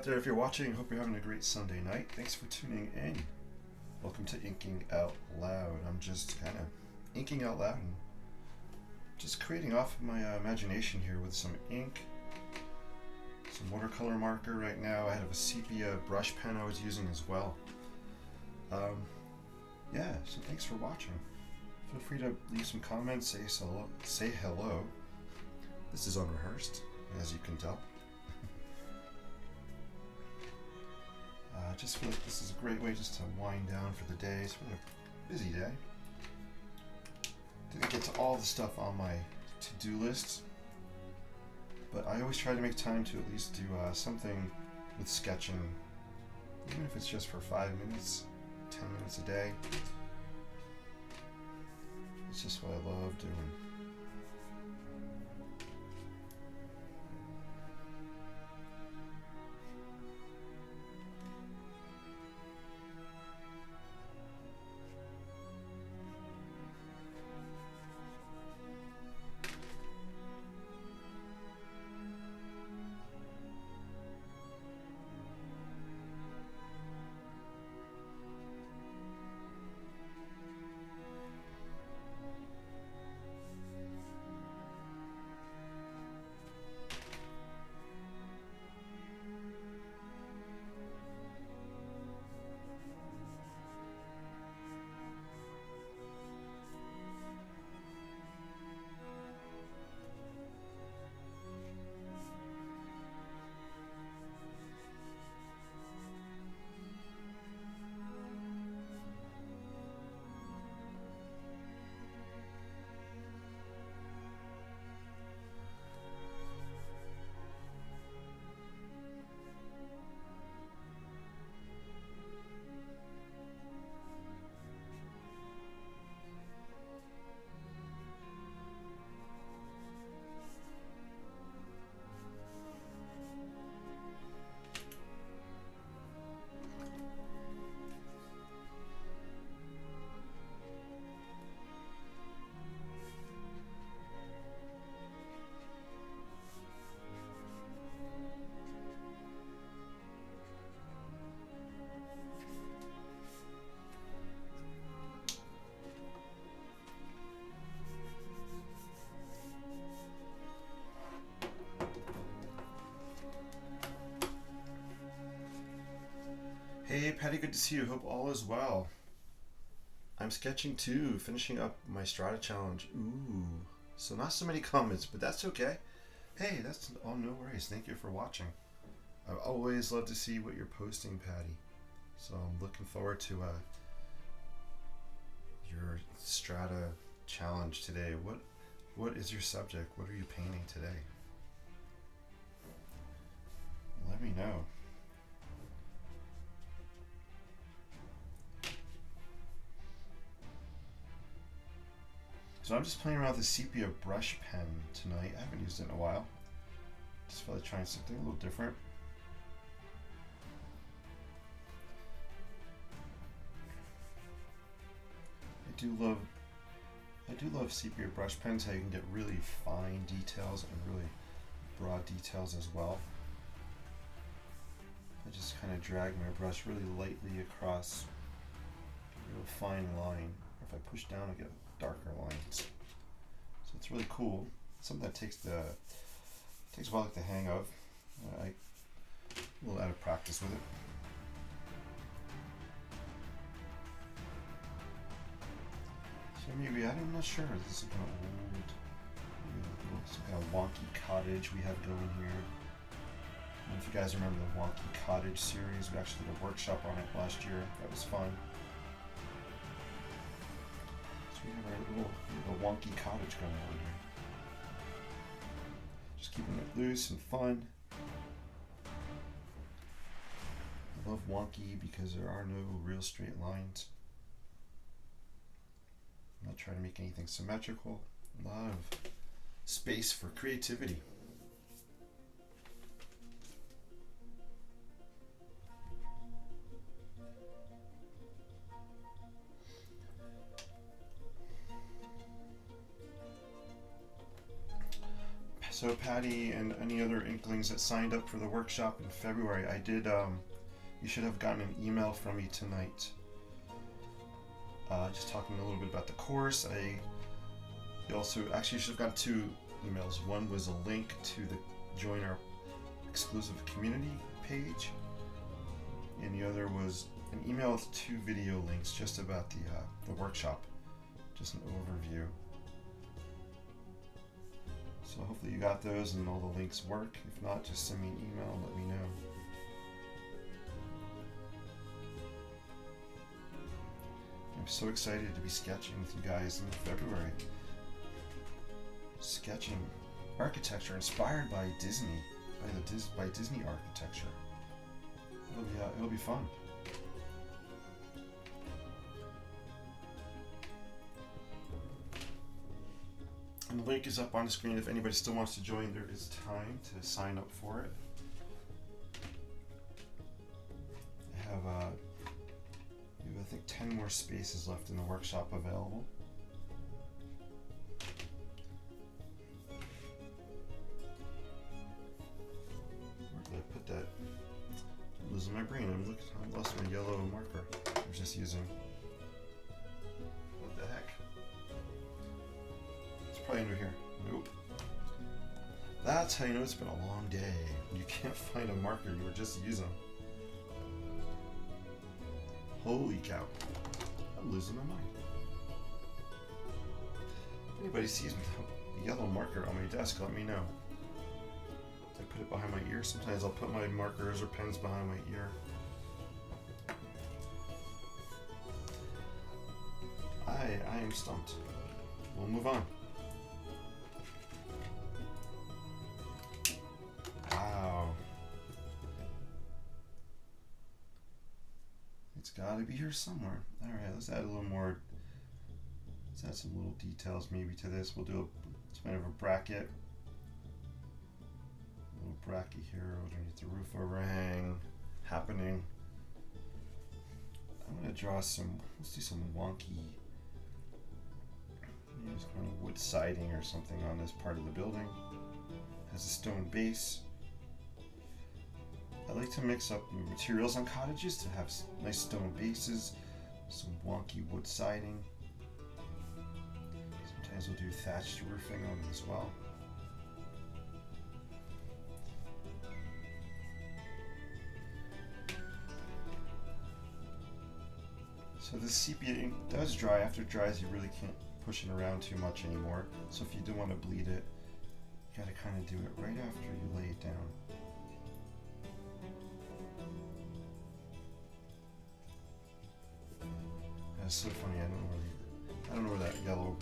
out there, if you're watching, hope you're having a great Sunday night. Thanks for tuning in. Welcome to Inking Out Loud. I'm just kind of inking out loud and just creating off of my imagination here with some ink, some watercolor marker right now. I have a sepia brush pen I was using as well. Yeah, so thanks for watching. Feel free to leave some comments, say hello. This is unrehearsed, as you can tell. I just feel like this is a great way just to wind down for the day. It's been a busy day. Didn't get to all the stuff on my to-do list, but I always try to make time to at least do something with sketching, even if it's just for 5 minutes, 10 minutes a day. It's just what I love doing. Hey Patty, good to see you. Hope all is well. I'm sketching too, finishing up my Strata challenge. Ooh, so not so many comments, but that's okay. Hey, that's all no worries. Thank you for watching. I always love to see what you're posting, Patty. So I'm looking forward to your Strata challenge today. What is your subject? What are you painting today? Let me know. So I'm just playing around with the sepia brush pen tonight. I haven't used it in a while. Just felt like trying something a little different. I do love sepia brush pens, how you can get really fine details and really broad details as well. I just kind of drag my brush really lightly across a real fine line. If I push down, I get darker lines. So it's really cool. Something that takes a while to hang of. I'm a little out of practice with it. So maybe, I'm not sure. This is kind of old, some kind of wonky cottage we have going here. I don't know if you guys remember the Wonky Cottage series. We actually did a workshop on it last year. That was fun. We have our little wonky cottage going on here. Just keeping it loose and fun. I love wonky because there are no real straight lines. I'm not trying to make anything symmetrical. A lot of space for creativity. So Patty and any other Inklings that signed up for the workshop in February, I did, you should have gotten an email from me tonight. Just talking a little bit about the course. You also, actually you should have gotten 2 emails. One was a link to the join our exclusive community page, and the other was an email with 2 video links just about the workshop, just an overview. So hopefully you got those and all the links work. If not, just send me an email and let me know. I'm so excited to be sketching with you guys in February. Sketching architecture inspired by Disney, by Disney architecture. It'll be fun. And the link is up on the screen. If anybody still wants to join, there is time to sign up for it. I have, I think 10 more spaces left in the workshop available. Where did I put that? I'm losing my brain. I lost my yellow marker. I was just using. What the heck? It's probably under here. Nope. That's how you know it's been a long day. You can't find a marker you were just using. Holy cow. I'm losing my mind. If anybody sees me with a yellow marker on my desk, let me know. I put it behind my ear. Sometimes I'll put my markers or pens behind my ear. I am stumped. We'll move on. Wow. It's got to be here somewhere. All right, let's add a little more. Let's add some little details maybe to this. We'll do it's kind of a bracket. A little bracket here underneath the roof overhang happening. I'm going to draw some, let's do some wonky, use kind of wood siding or something on this part of the building. Has a stone base. I like to mix up materials on cottages to have nice stone bases, some wonky wood siding. Sometimes we'll do thatched roofing on them as well. So the sepia ink does dry. After it dries, you really can't push it around too much anymore. So if you do want to bleed it, you gotta kind of do it right after you lay it down. That's so funny. I don't know where that yellow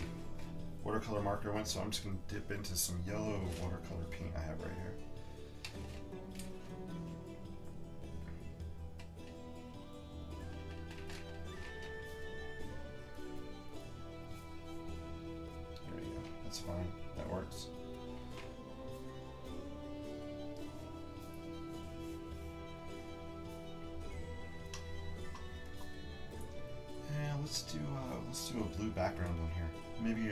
watercolor marker went, so I'm just gonna dip into some yellow watercolor paint I have right here. There we go. That's fine. That works. Let's do a blue background on here. Maybe I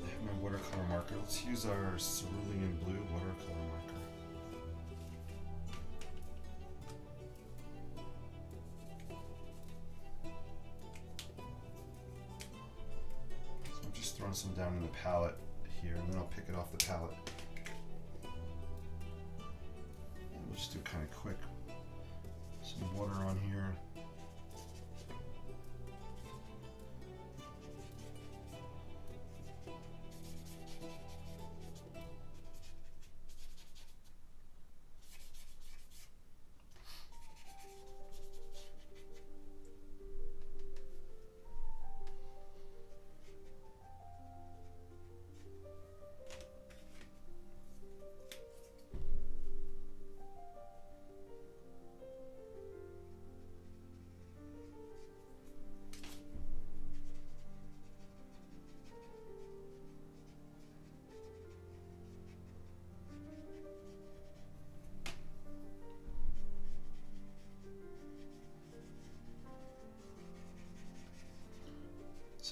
have my watercolor marker. Let's use our cerulean blue watercolor marker. So I'm just throwing some down in the palette here, and then I'll pick it off the palette. And we'll just do kind of quick. Some water on here.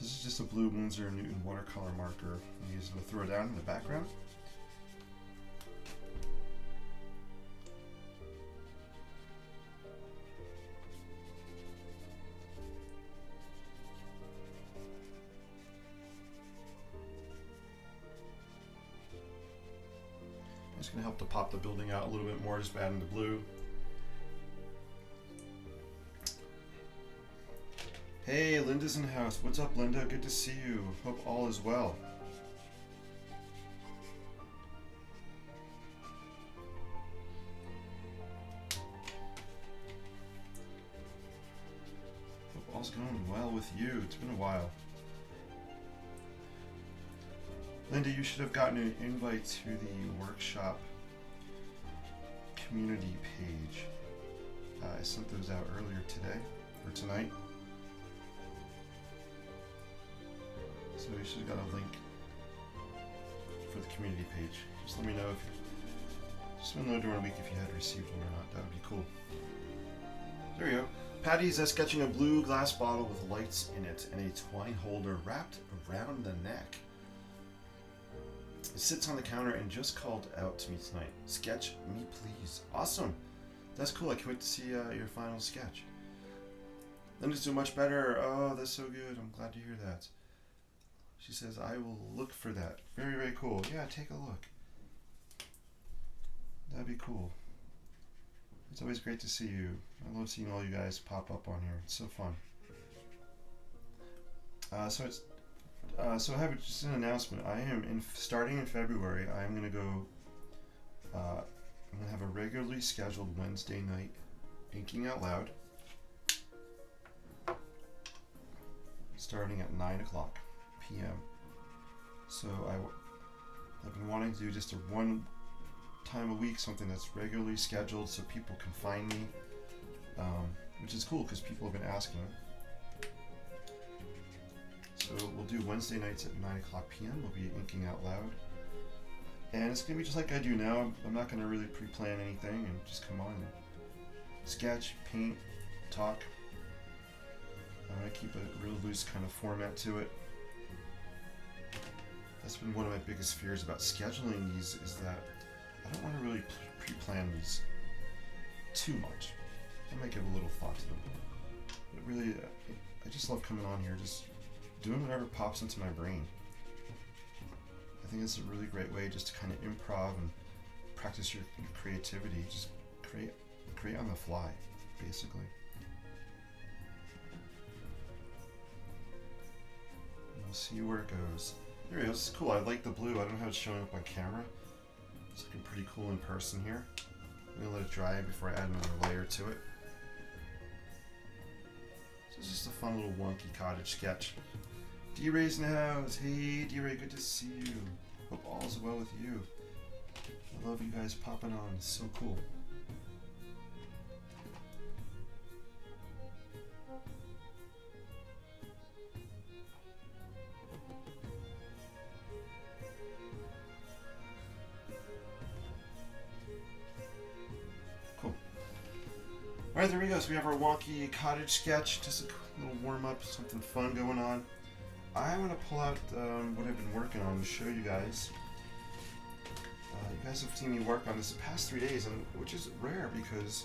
So this is just a blue Winsor & Newton watercolor marker. I'm using to throw down in the background. It's going to help to pop the building out a little bit more, just adding the blue. Hey, Linda's in the house. What's up, Linda? Good to see you. Hope all is well. Hope all's going well with you. It's been a while. Linda, you should have gotten an invite to the workshop community page. I sent those out earlier today, or tonight. So you should have got a link for the community page. Just let me know during the week if you had received one or not. That would be cool. There we go. Patty's sketching a blue glass bottle with lights in it and a twine holder wrapped around the neck. It sits on the counter and just called out to me tonight. Sketch me, please. Awesome. That's cool. I can't wait to see your final sketch. Linda's doing much better. Oh, that's so good. I'm glad to hear that. She says, I will look for that. Very, very cool. Yeah, take a look. That'd be cool. It's always great to see you. I love seeing all you guys pop up on here. It's so fun. So I have just an announcement. I am starting in February. I am going to go. I'm going to have a regularly scheduled Wednesday night inking out loud, starting at 9 o'clock p.m. So I've been wanting to do just a one time a week, something that's regularly scheduled, so people can find me, which is cool because people have been asking. So we'll do Wednesday nights at 9 o'clock p.m. We'll be inking out loud. And it's going to be just like I do now. I'm not going to really pre-plan anything and just come on and sketch, paint, talk. I'm going to keep a real loose kind of format to it. That's been one of my biggest fears about scheduling these, is that I don't want to really pre-plan these too much. I might give a little thought to them. But really, I just love coming on here, just doing whatever pops into my brain. I think it's a really great way just to kind of improv and practice your creativity. Just create on the fly, basically. And we'll see where it goes. There it goes. It's cool. I like the blue. I don't know how it's showing up on camera. It's looking pretty cool in person here. I'm gonna let it dry before I add another layer to it. So it's just a fun little wonky cottage sketch. D-Ray's in the house. Hey D-Ray, good to see you. Hope all's well with you. I love you guys popping on. It's so cool. Cool. Alright, there we go. So we have our wonky cottage sketch. Just a little warm up, something fun going on. I'm going to pull out what I've been working on to show you guys. You guys have seen me work on this the past 3 days, which is rare because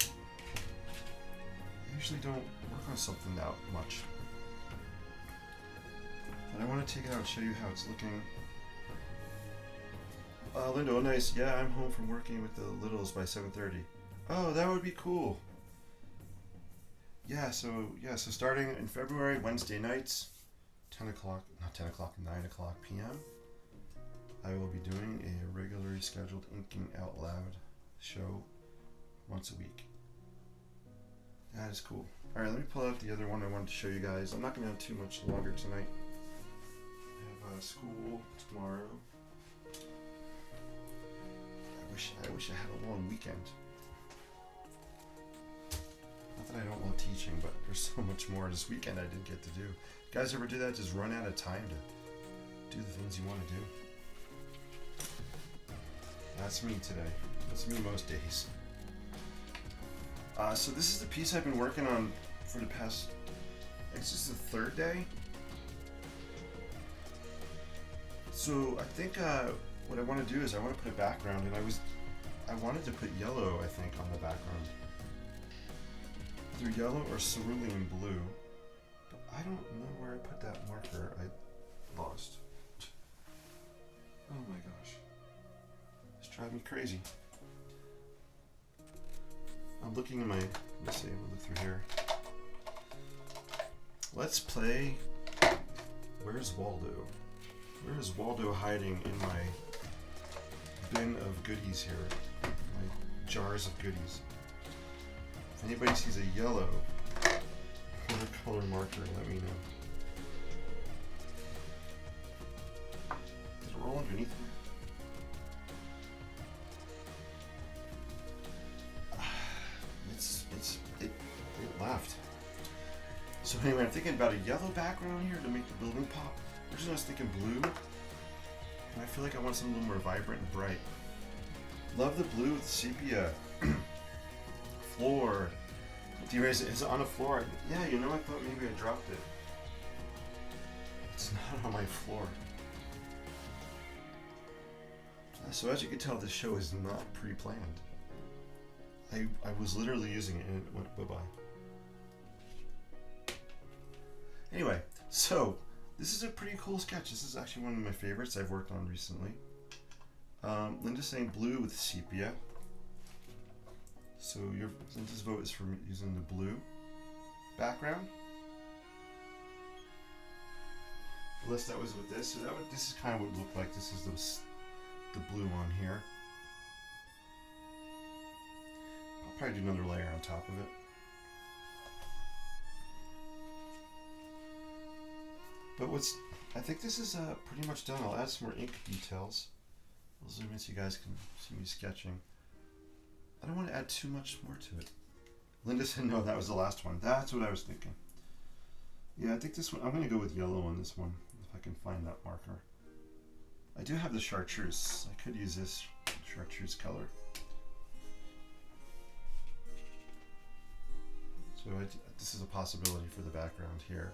I usually don't work on something that much. And I want to take it out and show you how it's looking. Linda, oh nice. Yeah, I'm home from working with the littles by 7:30. Oh, that would be cool. Yeah, so starting in February, Wednesday nights, 9 o'clock p.m. I will be doing a regularly scheduled Inking Out Loud show once a week. That is cool. Alright, let me pull out the other one I wanted to show you guys. I'm not going to have too much longer tonight. I have school tomorrow. I wish I had a long weekend. Not that I don't love teaching, but there's so much more this weekend I didn't get to do. You guys ever do that? Just run out of time to do the things you want to do? That's me today. That's me most days. So this is the piece I've been working on for the past, I guess this is the third day. So I think what I want to do is I want to put a background, and I wanted to put yellow, I think, on the background. Either yellow or cerulean blue. But I don't know where I put that marker. I lost. Oh my gosh. It's driving me crazy. I'm looking in my, let's see, we'll look through here. Let's play Where's Waldo? Where is Waldo hiding in my bin of goodies here? My jars of goodies. If anybody sees a yellow watercolor marker, let me know. Did it roll underneath me? It left. So anyway, I'm thinking about a yellow background here to make the building pop. Originally I was thinking blue, and I feel like I want something a little more vibrant and bright. Love the blue with sepia. Floor. Is it on the floor? Yeah, you know, I thought maybe I dropped it. It's not on my floor. So as you can tell, this show is not pre-planned. I was literally using it and it went bye-bye. Anyway, so this is a pretty cool sketch. This is actually one of my favorites I've worked on recently. Linda's saying blue with sepia. So Linda's vote is for using the blue background. Unless that was with this. So this is kind of what it looked like. This is the blue on here. I'll probably do another layer on top of it. But I think this is pretty much done. I'll add some more ink details. I'll zoom in so you guys can see me sketching. I don't want to add too much more to it. Linda said no, that was the last one. That's what I was thinking. Yeah, I think this one, I'm going to go with yellow on this one, if I can find that marker. I do have the chartreuse. I could use this chartreuse color. So this is a possibility for the background here.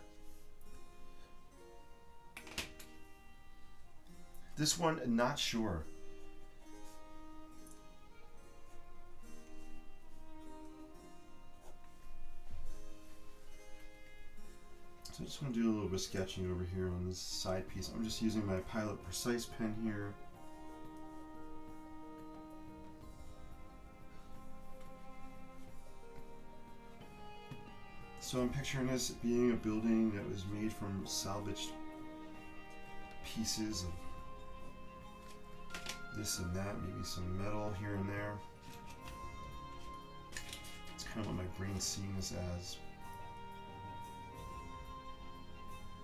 This one, not sure. So I just want to do a little bit of sketching over here on this side piece. I'm just using my Pilot Precise pen here. So I'm picturing this being a building that was made from salvaged pieces of this and that, maybe some metal here and there. It's kind of what my brain's seeing this as.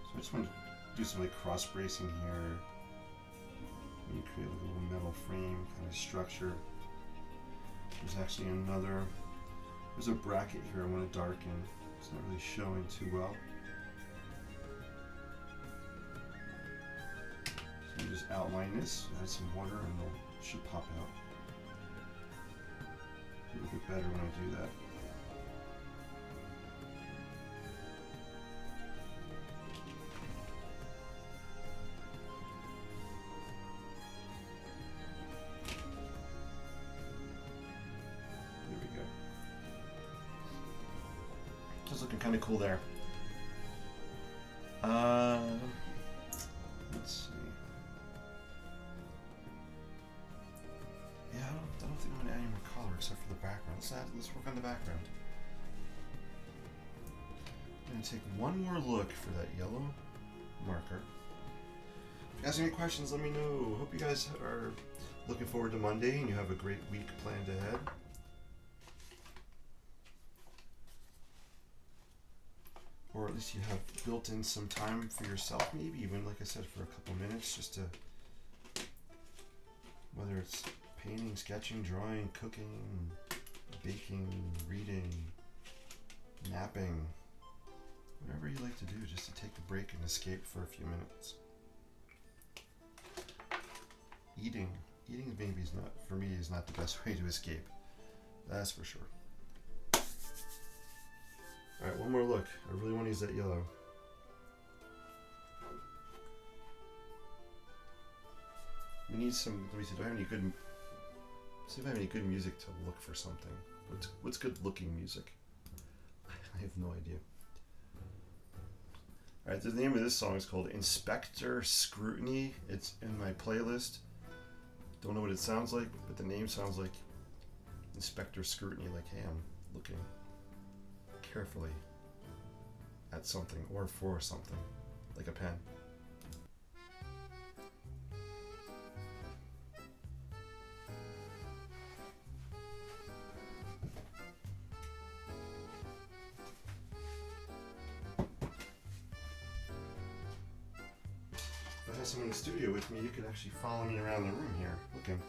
So I just want to do some like cross bracing here. Maybe create like a little metal frame kind of structure. There's actually there's a bracket here I want to darken. It's not really showing too well. So you just outline this, add some water, and it should pop out. It'll get better when I do that. There we go. Just looking kind of cool there. Let's see. Yeah, I don't think I'm going to add any more color except for the background. Let's work on the background. I'm going to take one more look for that yellow marker. If you guys have any questions, let me know. Hope you guys are looking forward to Monday and you have a great week planned ahead. Or at least you have built in some time for yourself, maybe even, like I said, for a couple minutes, just to, whether it's painting, sketching, drawing, cooking, baking, reading, napping, whatever you like to do, just to take a break and escape for a few minutes. Eating maybe is not, for me, is not the best way to escape. That's for sure. All right, one more look. I really want to use that yellow. We need some. Let me see. Do I have any good? See if I have any good music to look for something. What's good looking music? I have no idea. All right, the name of this song is called Inspector Scrutiny. It's in my playlist. Don't know what it sounds like, but the name sounds like Inspector Scrutiny. Like, hey, I'm looking carefully at something or for something, like a pen. If I had someone in the studio with me, you could actually follow me around the room here, looking.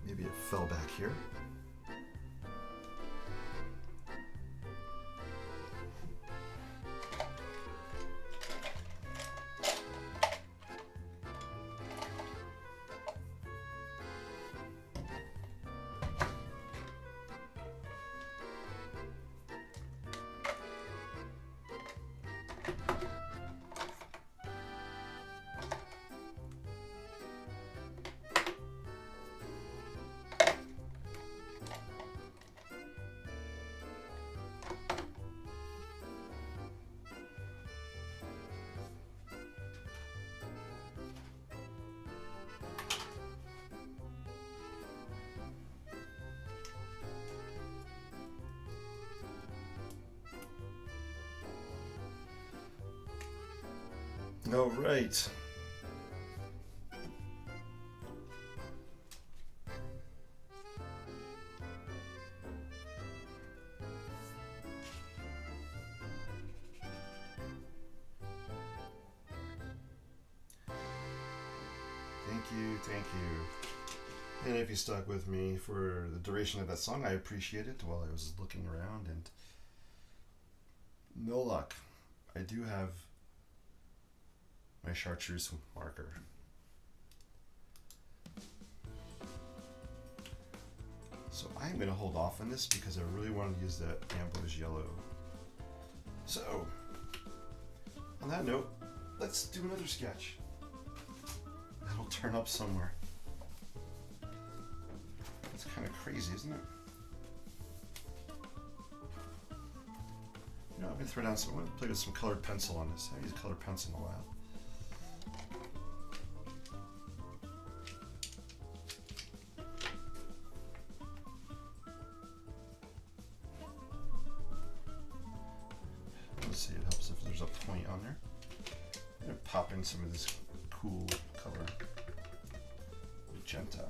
Maybe it fell back here. All right. Thank you. And if you stuck with me for the duration of that song, I appreciate it while I was looking around, and no luck. I do have my chartreuse marker. So I'm going to hold off on this because I really want to use that ambrose yellow. So, on that note, let's do another sketch. That'll turn up somewhere. It's kind of crazy, isn't it? You know, I'm going to throw down some, I'm going to play with some colored pencil on this. I haven't used colored pencil in a while. Let's see, it helps if there's a point on there. I'm going to pop in some of this cool color, magenta.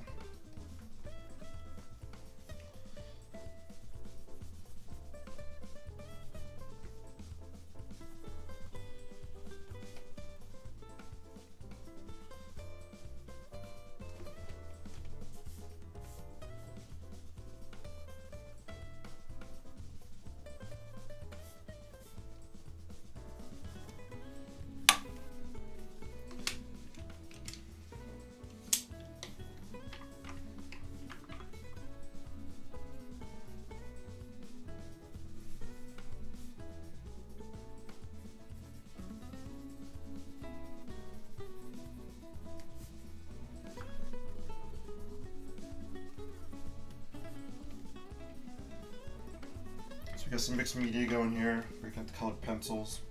We got some mixed media going here. We got the colored pencils.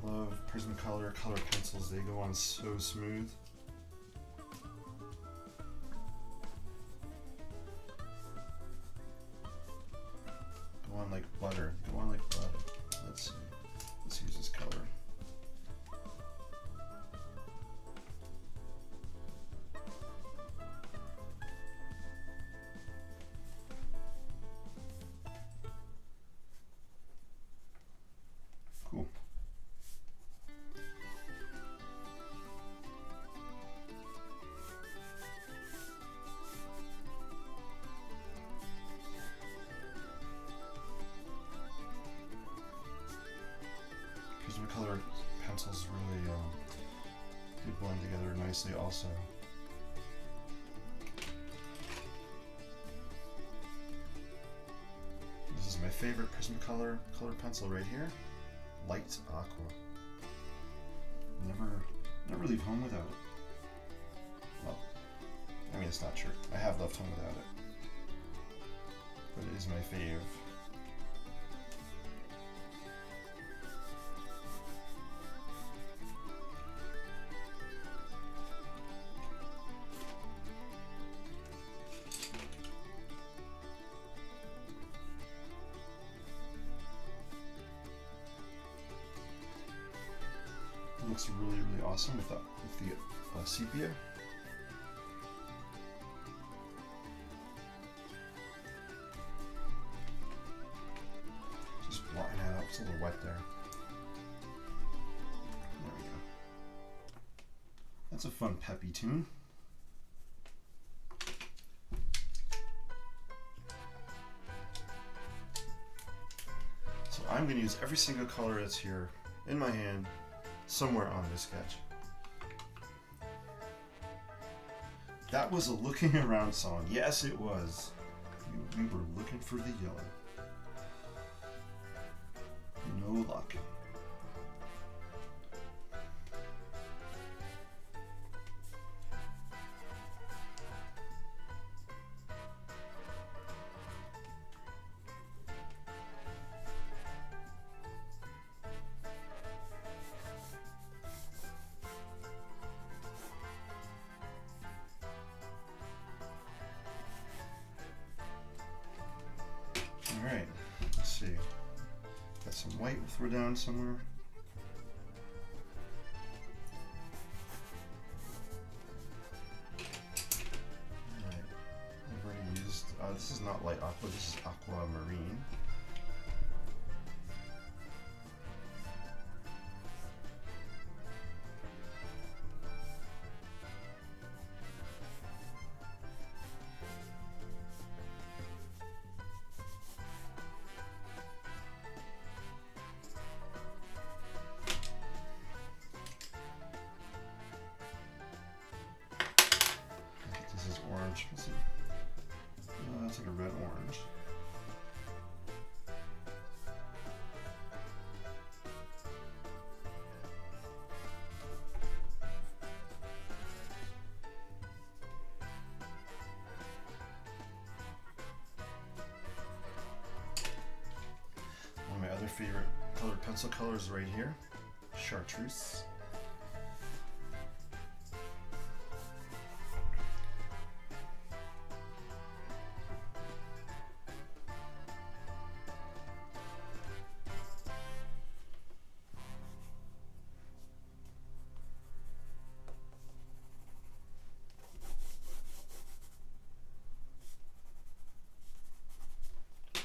I love Prismacolor colored pencils. They go on so smooth. Go on like butter. Go on like butter. Let's see. Let's use this color. They blend together nicely also. This is my favorite Prismacolor colored pencil right here. Light Aqua. Never leave home without it. Well, I mean, it's not true. I have left home without it. But it is my fave. It looks really, really awesome with the sepia. Just blotting that out. It's a little wet there. There we go. That's a fun peppy tune. So I'm going to use every single color that's here in my hand somewhere on this sketch. That was a looking around song. Yes, it was. We were looking for the yellow. No luck. Alright, let's see. Got some white we'll throw down somewhere. Alright, I've already used, this is not light aqua, this is aquamarine. Orange. Let's see. That's like a red orange. One of my other favorite colored pencil colors right here, chartreuse.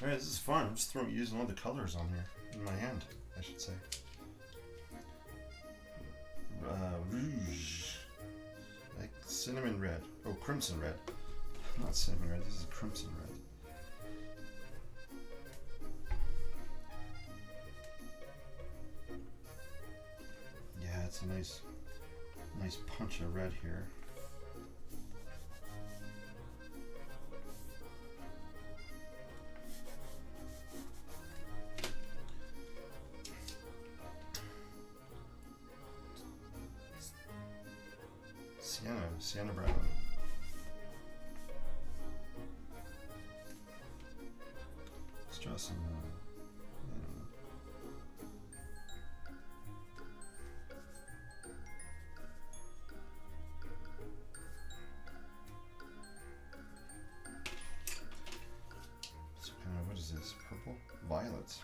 Alright, this is fun. I'm just using all the colors on here in my hand, I should say. Rouge. Like cinnamon red. Oh, crimson red. Not cinnamon red, this is crimson red. Yeah, it's a nice punch of red here. Sienna brown. Let's draw some. So kind of, what is this? Purple? Violets.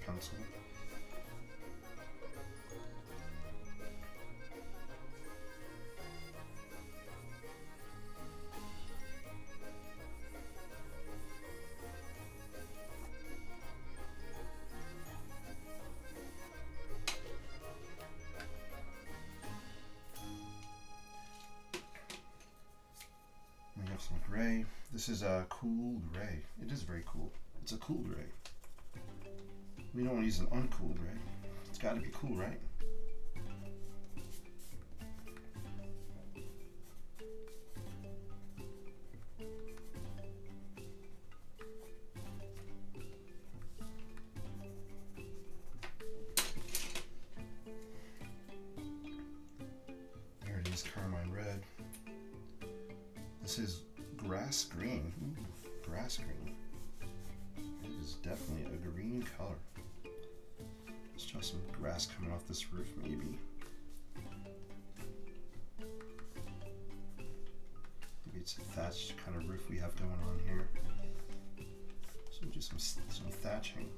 colored pencil. We have some gray. This is a cool gray. It is very cool. It's a cool gray. We don't want to use an uncool gray. It's got to be cool, right? There it is, carmine red. This is grass green. Ooh, grass green. It is definitely a green color. Let's try some grass coming off this roof, maybe. Maybe it's a thatched kind of roof we have going on here. So we'll do some thatching.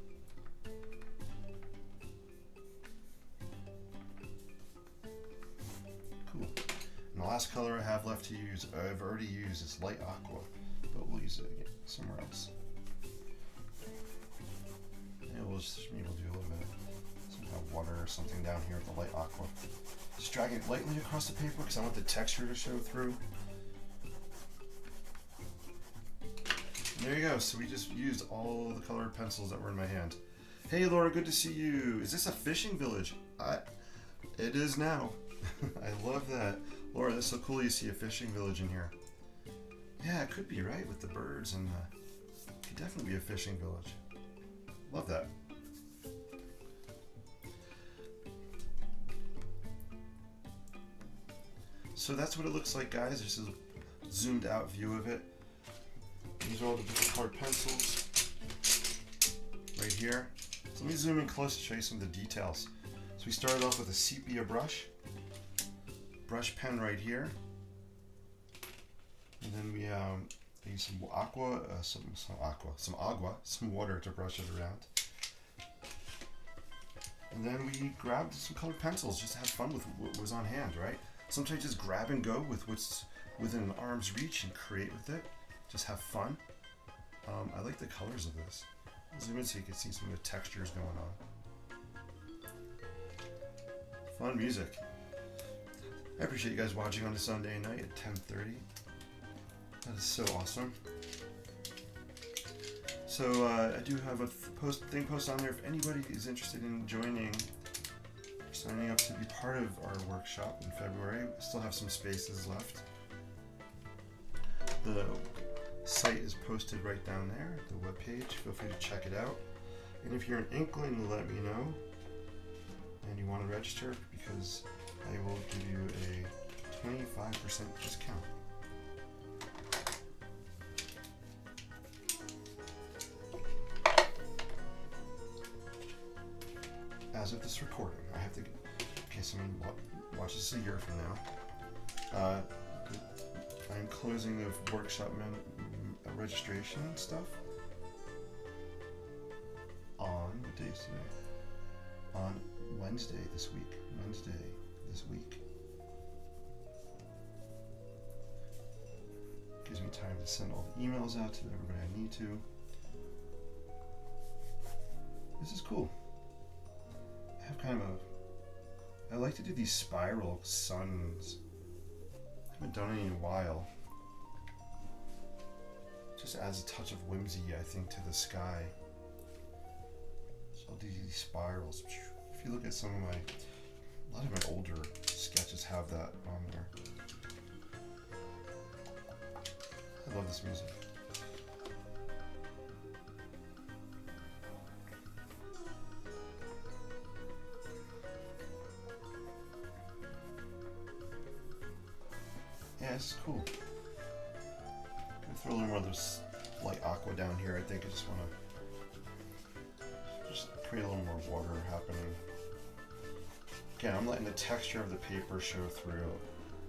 Cool. And the last color I have left to use, I've already used, is light aqua, but we'll use it again somewhere else. Yeah, maybe we'll do a little bit of some kind of water or something down here with the light aqua. Just drag it lightly across the paper because I want the texture to show through. And there you go. So we just used all the colored pencils that were in my hand. Hey Laura, good to see you. Is this a fishing village? It is now. I love that. Laura, that's so cool you see a fishing village in here. Yeah, it could be, right? With the birds and it could definitely be a fishing village. Love that. So that's what it looks like, guys. This is a zoomed out view of it. These are all the different colored pencils right here. So let me zoom in close to show you some of the details. So we started off with a sepia brush pen right here, and then we use some aqua, some water to brush it around, and then we grabbed some colored pencils just to have fun with what was on hand, right? Sometimes just grab and go with what's within an arm's reach and create with it. Just have fun. I like the colors of this. I'll zoom in so you can see some of the textures going on. Fun music. I appreciate you guys watching on a Sunday night at 10:30. That is so awesome. So I do have a post on there if anybody is interested in signing up to be part of our workshop in February. I still have some spaces left. The site is posted right down there, the webpage. Feel free to check it out. And if you're an inkling, let me know. And you want to register, because I will give you a 25% discount. As of this recording, I have to. Okay, so I'm gonna watch this a year from now. I'm closing the workshop registration and stuff on what day is today? On Wednesday this week. Gives me time to send all the emails out to everybody I need to. This is cool. I have kind of I like to do these spiral suns. I haven't done any in a while. Just adds a touch of whimsy, I think, to the sky. So I'll do these spirals. If you look at a lot of my older sketches have that on there. I love this music. Yeah, it's cool. I'm gonna throw a little more of this light aqua down here. I think I just want to create a little more water happening. Again, I'm letting the texture of the paper show through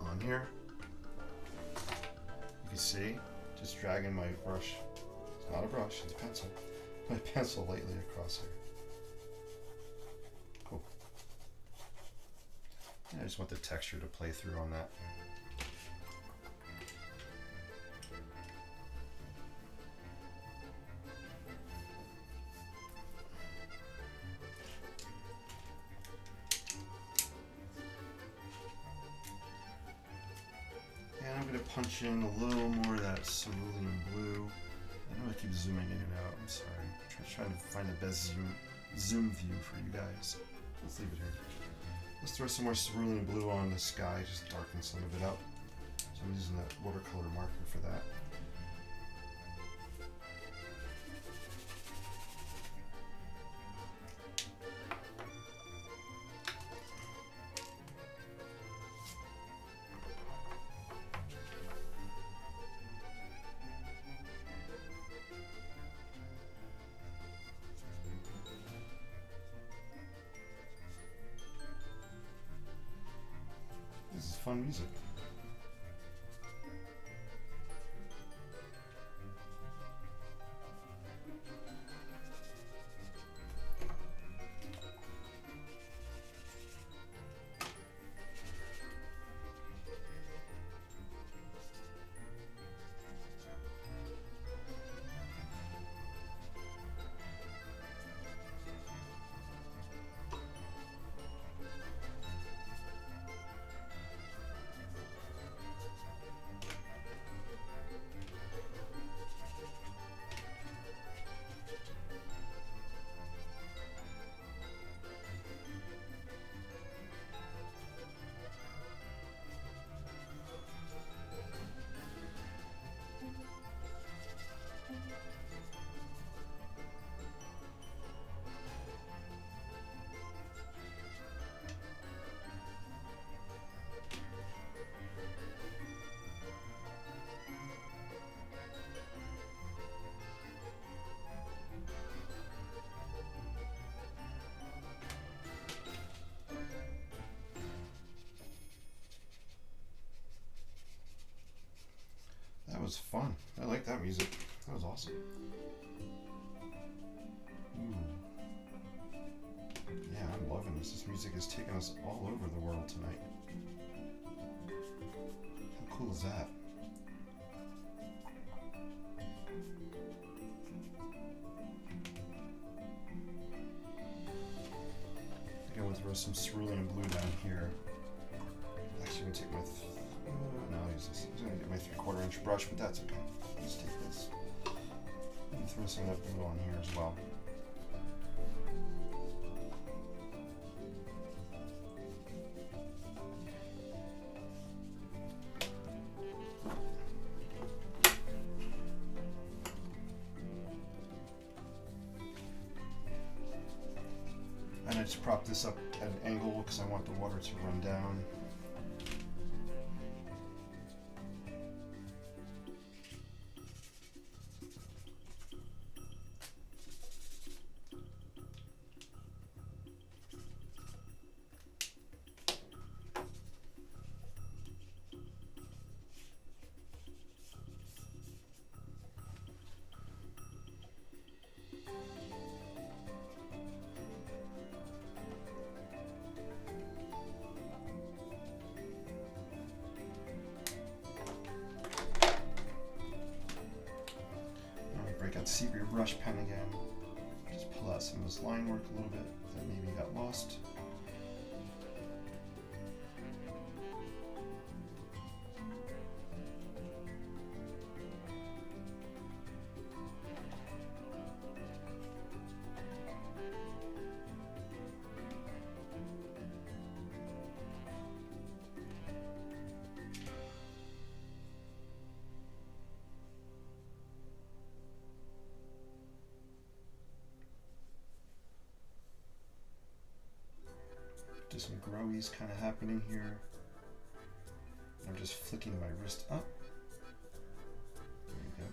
on here. You can see, just dragging my brush. It's not a brush, it's a pencil. My pencil lightly across here. I just want the texture to play through on that. And I'm going to punch in a little more of that cerulean blue. I know I keep zooming in and out. I'm sorry. I'm trying to find the best zoom view for you guys. Let's leave it here. Let's throw some more cerulean blue on the sky, just darken some of it out. So I'm using that watercolor marker for that. This is fun music. That was fun. I like that music. That was awesome. Ooh. Yeah, I'm loving this. This music is taking us all over the world tonight. How cool is that? I think I want to throw some cerulean blue down here. Actually, I'm going to take my no, I'll use this. I'm going to get my 3/4 inch brush, but that's okay. Let's take this. And throw some of that blue on here as well. And I just prop this up at an angle because I want the water to run down. See your brush pen again. Just pull out some of this line work a little bit that maybe got lost. Just some growies kind of happening here. I'm just flicking my wrist up. There you go.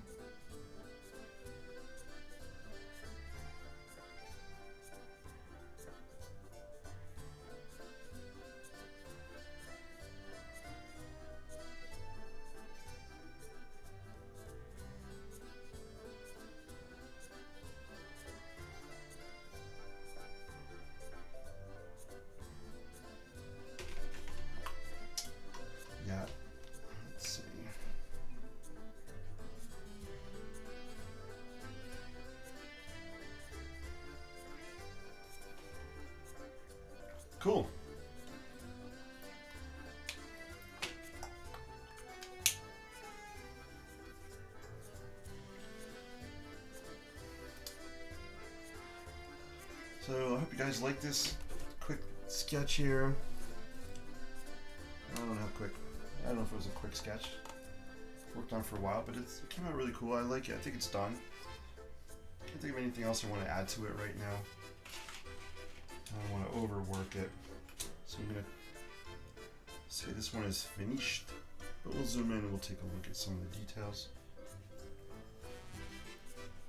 Cool. So I hope you guys like this quick sketch here. I don't know how quick. I don't know if it was a quick sketch. Worked on for a while, but it came out really cool. I like it. I think it's done. Can't think of anything else I want to add to it right now. I don't want to overwork it. So I'm going to say this one is finished. But we'll zoom in and we'll take a look at some of the details.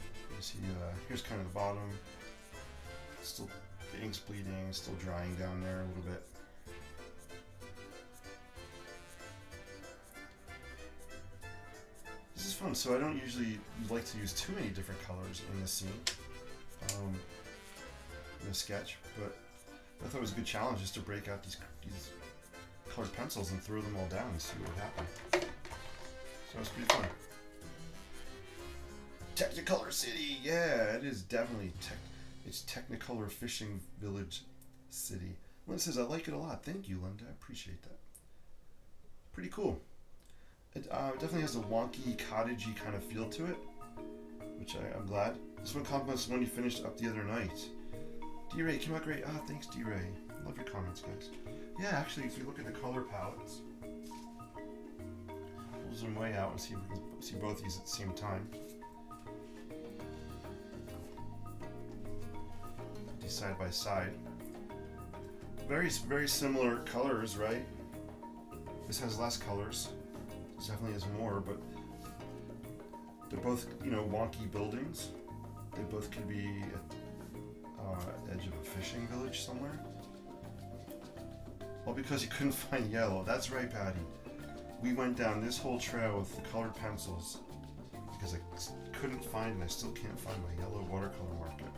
You see, here's kind of the bottom. Still, the ink's bleeding, still drying down there a little bit. This is fun. So I don't usually like to use too many different colors in this scene, in a sketch, but I thought it was a good challenge just to break out these colored pencils and throw them all down and see what would happen. So it's pretty fun. Technicolor City, yeah, it is definitely it's Technicolor Fishing Village City. Linda says, I like it a lot. Thank you, Linda. I appreciate that. Pretty cool. It definitely has a wonky, cottagey kind of feel to it, which I'm glad. This one compliments the one you finished up the other night. D-Ray came out great. Ah, thanks, D-Ray. Love your comments, guys. Yeah, actually, if you look at the color palettes, we'll zoom way out and see if we can see both these at the same time. These side by side. Very, very similar colors, right? This has less colors. This definitely has more, but they're both, you know, wonky buildings. They both could be at the edge of a fishing village somewhere. Well, because you couldn't find yellow. That's right, Patty. We went down this whole trail with the colored pencils because I couldn't find, and I still can't find my yellow watercolor marker.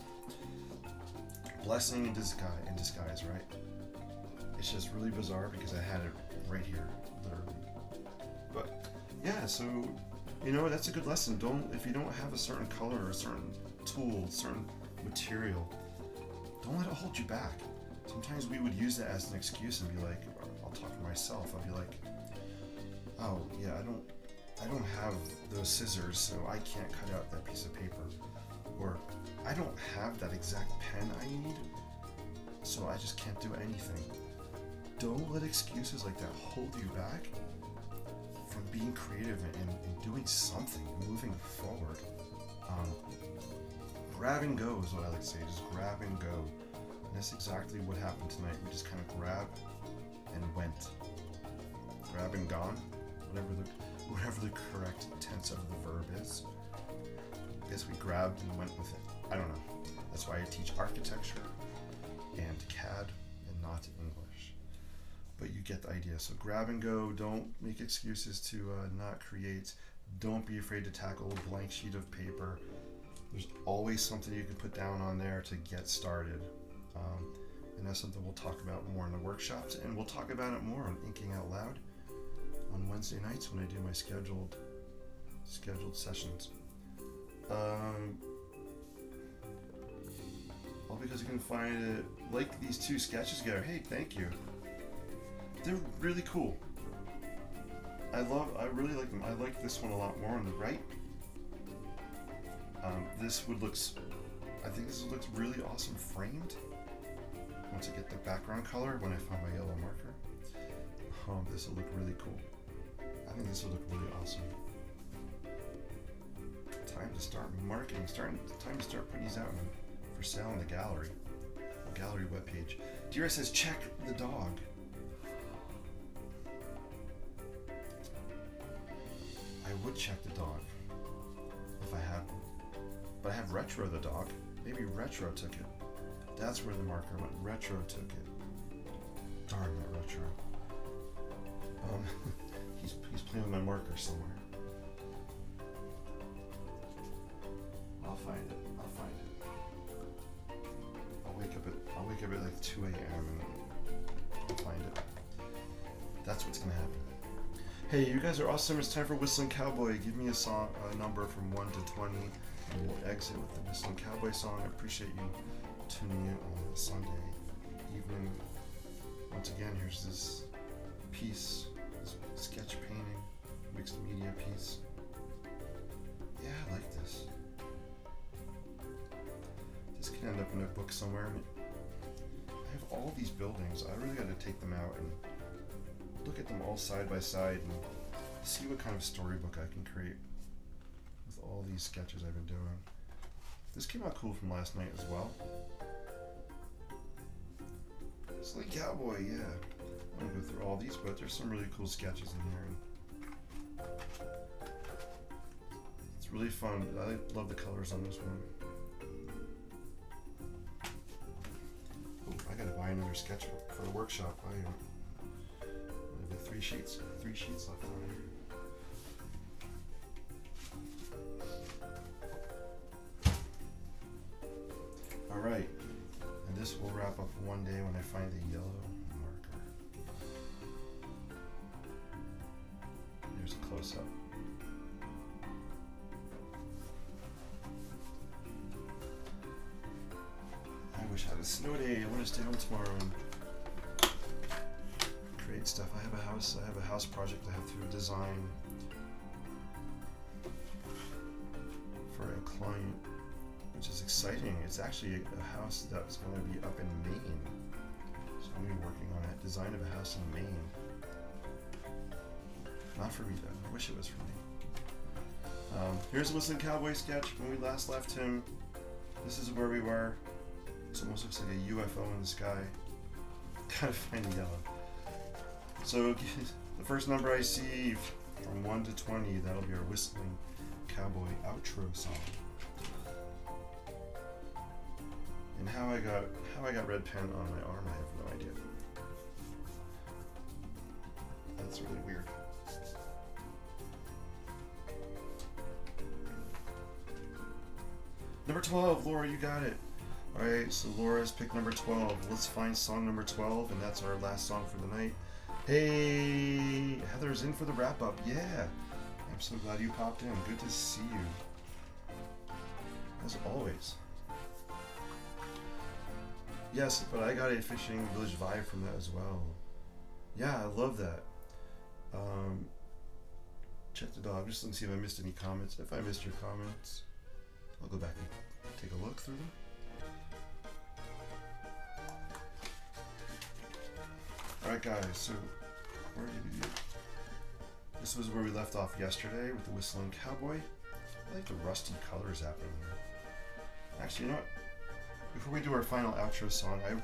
Blessing in disguise, right? It's just really bizarre because I had it right here, literally. But yeah, so you know, that's a good lesson. If you don't have a certain color or a certain tool, certain material, don't let it hold you back. Sometimes we would use that as an excuse and be like, I'll talk for myself. I'll be like, oh yeah, I don't have those scissors, so I can't cut out that piece of paper. Or I don't have that exact pen I need, so I just can't do anything. Don't let excuses like that hold you back from being creative and doing something, moving forward. Grab and go is what I like to say, just grab and go. And that's exactly what happened tonight. We just kind of grabbed and went. Grab and gone, whatever the correct tense of the verb is. I guess we grabbed and went with it. I don't know. That's why I teach architecture and CAD and not English. But you get the idea. So grab and go. Don't make excuses to not create. Don't be afraid to tackle a blank sheet of paper. There's always something you can put down on there to get started. And that's something we'll talk about more in the workshops, and we'll talk about it more on Inking Out Loud on Wednesday nights when I do my scheduled sessions. All because you can find it, like these two sketches together. Hey, thank you. They're really cool. I really like them. I like this one a lot more on the right. I think this looks really awesome framed. Once I get the background color, when I find my yellow marker, this will look really cool. I think this will look really awesome. Time to start marketing. Time to start putting these out for sale in the gallery webpage. Dira says, check the dog. I would check the dog if I had one. But I have Retro the dog. Maybe Retro took it. That's where the marker went. Retro took it. Darn that Retro. He's playing with my marker somewhere. I'll find it. I'll wake up at like 2 a.m. and find it. That's what's gonna happen. Hey, you guys are awesome. It's time for Whistling Cowboy. Give me a number from 1 to 20, and we'll exit with the Whistling Cowboy song. I appreciate you tuning in on a Sunday evening Once again, here's this piece, this sketch painting, mixed media piece. Yeah, I like this. This can end up in a book somewhere. I have all these buildings. I really got to take them out and look at them all side by side and see what kind of storybook I can create with all these sketches I've been doing. This came out cool from last night as well. Sling Cowboy, yeah. I'm gonna go through all these, but there's some really cool sketches in here. It's really fun. I love the colors on this one. Oh, I gotta buy another sketchbook for the workshop. I have 3 sheets left on here. All right. And this will wrap up one day when I find the yellow marker. Here's a close-up. I wish I had a snow day. I want to stay home tomorrow and create stuff. I have a house project I have to design for a client, which is exciting. It's actually a house that's going to be up in Maine. So I'm going to be working on that design of a house in Maine. Not for me though. I wish it was for me. Here's a Whistling Cowboy sketch when we last left him. This is where we were. This almost looks like a UFO in the sky. Gotta find the yellow. So the first number I see from 1 to 20, that'll be our Whistling Cowboy outro song. And how I got red pen on my arm, I have no idea. That's really weird. Number 12, Laura, you got it. Alright, so Laura's picked number 12. Let's find song number 12, and that's our last song for the night. Hey, Heather's in for the wrap up. Yeah, I'm so glad you popped in. Good to see you. As always. Yes, but I got a Fishing Village vibe from that as well. Yeah, I love that. Check the dog just to see if I missed any comments. If I missed your comments, I'll go back and take a look through them. Alright guys, so where did we this was where we left off yesterday with the Whistling Cowboy. I like the rusty colors happening here. Actually, you know what? Before we do our final outro song, I'm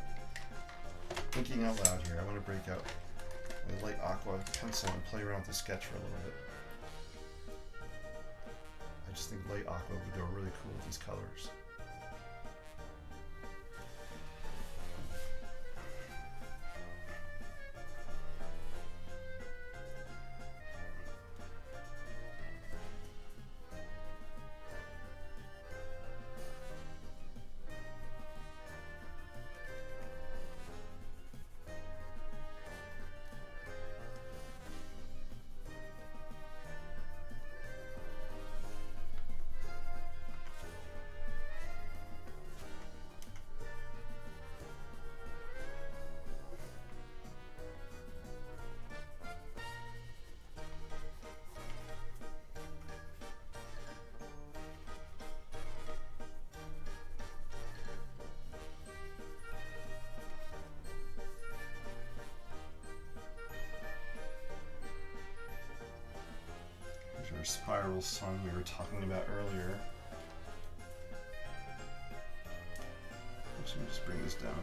thinking out loud here. I want to break out my light aqua pencil and play around with the sketch for a little bit. I just think light aqua would go really cool with these colors. Our spiral sun we were talking about earlier. Actually, let me just bring this down.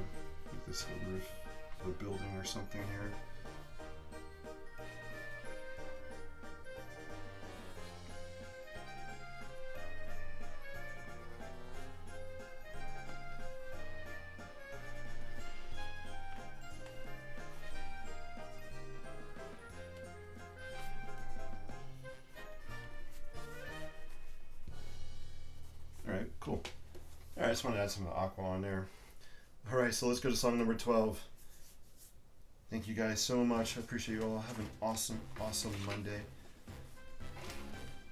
Make this a roof of a building or something here. Cool. Alright, I just want to add some aqua on there. Alright, so let's go to song number 12. Thank you guys so much. I appreciate you all. Have an awesome, awesome Monday.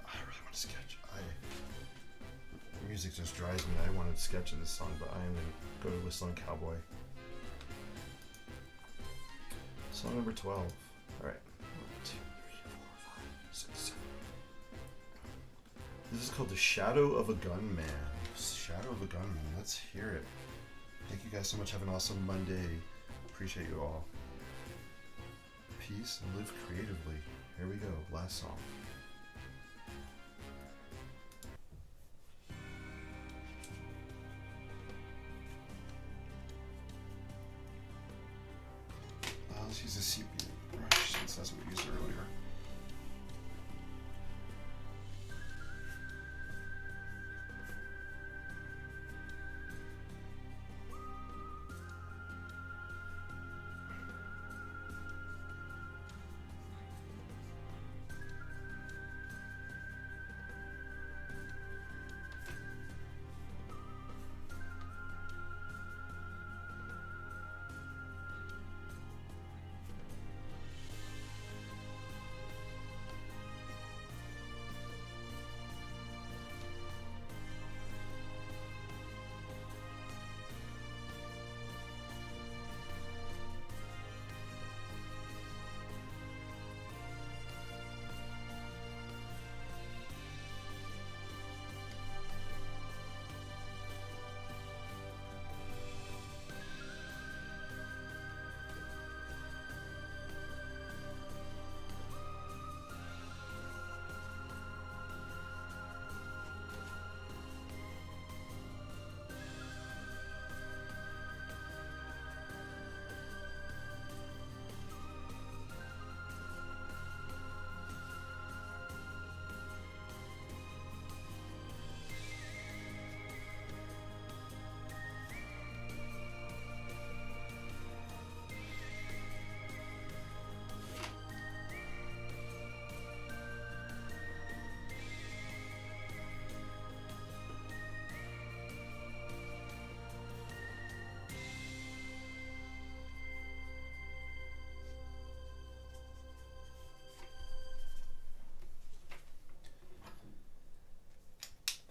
I really want to sketch. The music just drives me. I wanted to sketch of this song, but I am going to go to Whistling Cowboy. Song number 12. All right. 1, 2, 3, 4, 5, 6, 7. This is called The Shadow of a Gunman. Shadow of a Gunman. Let's hear it. Thank you guys so much. Have an awesome Monday. Appreciate you all. Peace and live creatively. Here we go. Last song. Let's use a sepia brush since that's what we used earlier.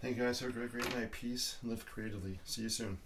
Thank you guys. Have a great night. Peace and live creatively. See you soon.